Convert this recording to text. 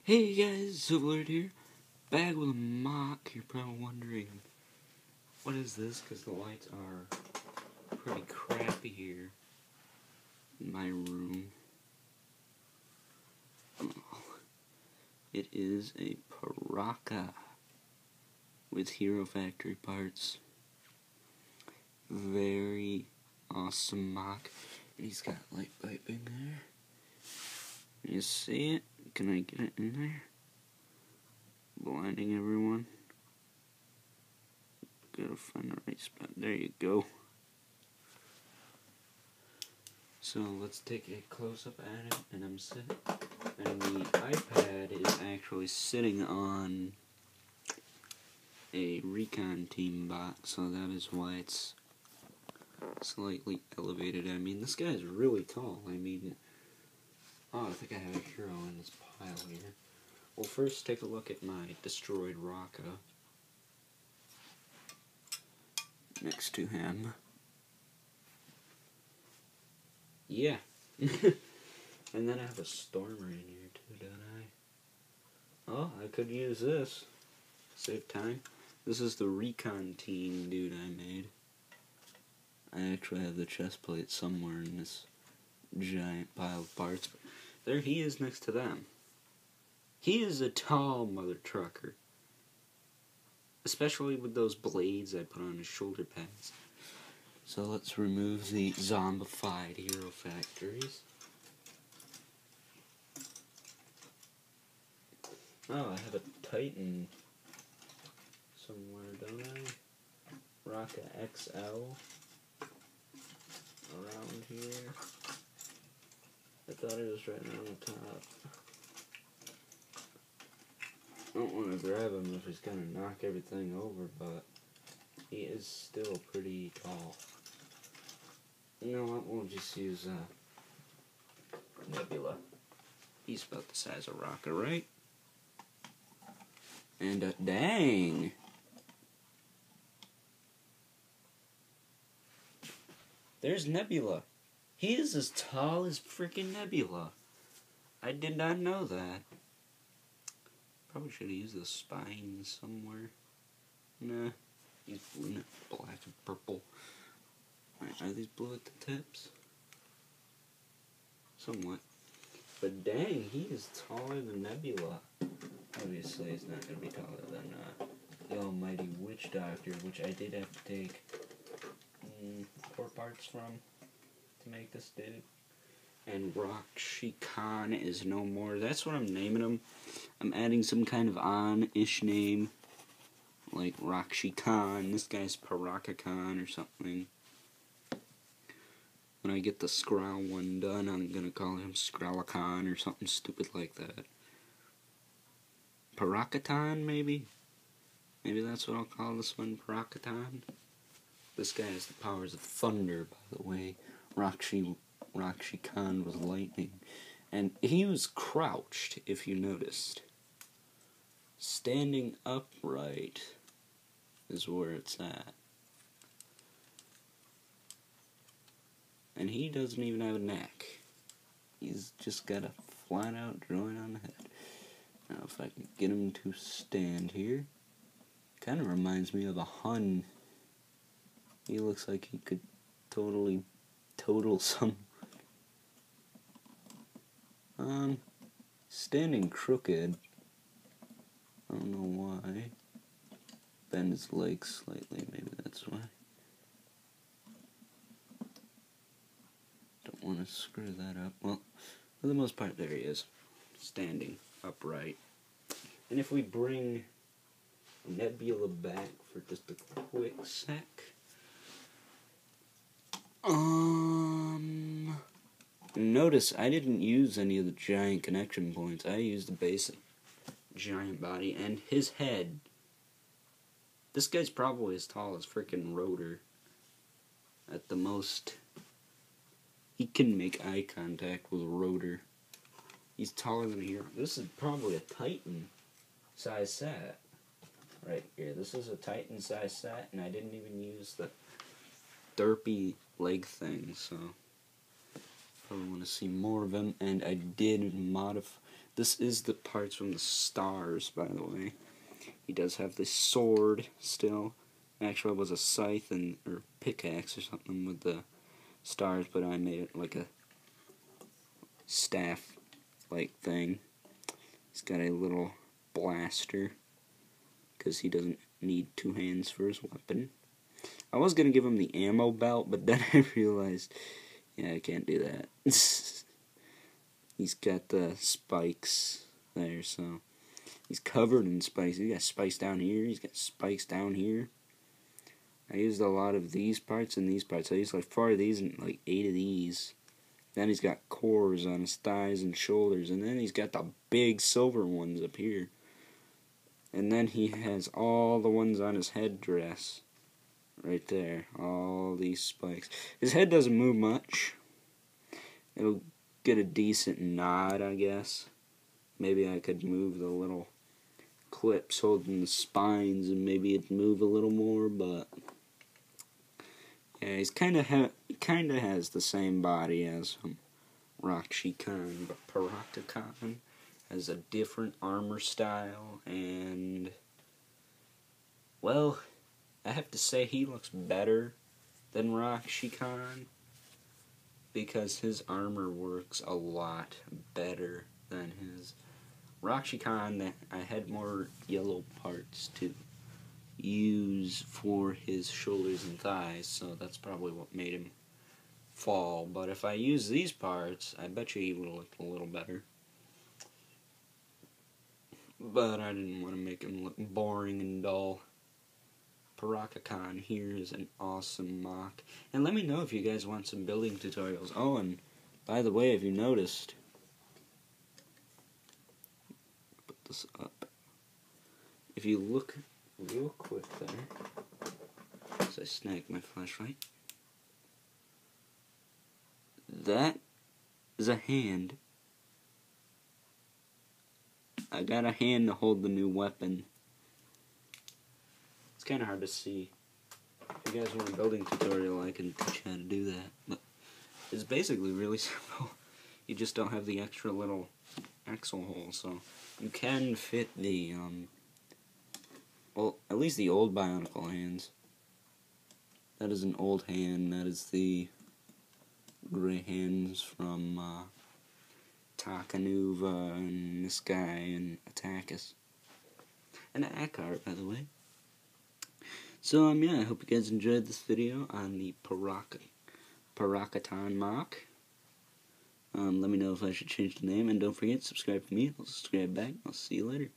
Hey guys, Silverlord here, back with a MOC. You're probably wondering, what is this? Because the lights are pretty crappy here in my room. Oh, it is a Pirakacon with Hero Factory parts. Very awesome MOC. And he's got light piping there. You see it? Can I get it in there? Blinding everyone. Gotta find the right spot. There you go. So let's take a close-up at it, and I'm sitting, and the iPad is actually sitting on a Recon Team box, so that is why it's slightly elevated. I mean, this guy is really tall. I mean, oh, I think I have a hero in this pile here. Well, first take a look at my destroyed Raka next to him. Yeah. And then I have a Stormer in here too, don't I? Oh, I could use this. Save time. This is the Recon Team dude I made. I actually have the chest plate somewhere in this giant pile of parts. But there he is next to them. He is a tall mother trucker. Especially with those blades I put on his shoulder pads. So let's remove the zombified Hero Factories. Oh, I have a Titan somewhere, don't I? Raka XL around here. I thought it was right on the top. I don't want to grab him if he's going to knock everything over, but he is still pretty tall. You know what, we'll just use Nebula. He's about the size of Raka, right? And dang! There's Nebula. He is as tall as freaking Nebula. I did not know that. Probably should have used the spine somewhere. Nah, he's blue, black and purple. Are these blue at the tips? Somewhat. But dang, he is taller than Nebula. Obviously, he's not going to be taller than the almighty Witch Doctor, which I did have to take 4 parts from to make this dude. And Pirakacon is no more. That's what I'm naming him. I'm adding some kind of on-ish name. Like Pirakacon. This guy's Pirakacon or something. When I get the Skrull one done, I'm gonna call him Skrullacon or something stupid like that. Pirakacon, maybe? Maybe that's what I'll call this one, Pirakacon. This guy has the powers of thunder, by the way. Pirakacon was lightning. And he was crouched, if you noticed. Standing upright is where it's at. And he doesn't even have a neck. He's just got a flat out joint on the head. Now if I can get him to stand here. Kind of reminds me of a Hun. He looks like he could totally total someone. Standing crooked. I don't know why. Bend his legs slightly, maybe that's why. Don't want to screw that up. Well, for the most part, there he is. Standing upright. And if we bring Nebula back for just a quick sec. Notice I didn't use any of the giant connection points. I used the basic giant body and his head. This guy's probably as tall as freaking Rotor. At the most, he can make eye contact with Rotor. He's taller than a hero. This is probably a Titan size set. Right here. This is a Titan size set, and I didn't even use the derpy leg thing, so probably want to see more of him. And I did modify This is the parts from the stars, by the way. He does have the sword still. Actually, it was a scythe or pickaxe or something with the stars, but I made it like a staff-like thing. He's got a little blaster, because he doesn't need 2 hands for his weapon. I was going to give him the ammo belt, but then I realized, yeah, I can't do that. He's got the spikes there, so he's covered in spikes. He's got spikes down here, he's got spikes down here. I used a lot of these parts and these parts. I used like 4 of these and like 8 of these. Then he's got cores on his thighs and shoulders, and then he's got the big silver ones up here. And then he has all the ones on his headdress. Right there. All these spikes. His head doesn't move much. It'll get a decent nod, I guess. Maybe I could move the little clips holding the spines and maybe it'd move a little more, but yeah, he's kinda has the same body as Pirakacon, but Pirakacon has a different armor style, and well, I have to say he looks better than Pirakacon because his armor works a lot better than his. Pirakacon, I had more yellow parts to use for his shoulders and thighs, so that's probably what made him fall. But if I use these parts, I bet you he would have looked a little better. But I didn't want to make him look boring and dull. Pirakacon here is an awesome MOC. And let me know if you guys want some building tutorials. Oh, and by the way, if you noticed, put this up. If you look real quick there, as I snag my flashlight, that is a hand. I got a hand to hold the new weapon. It's kind of hard to see. If you guys want a building tutorial, I can teach you how to do that. But it's basically really simple. You just don't have the extra little axle hole, so you can fit the, well, at least the old Bionicle hands. That is an old hand. That is the gray hands from Takanuva and this guy and Attackus. And Akar, by the way. So, yeah, I hope you guys enjoyed this video on the Pirakacon MOC. Let me know if I should change the name, and don't forget, subscribe to me. I'll subscribe back. I'll see you later.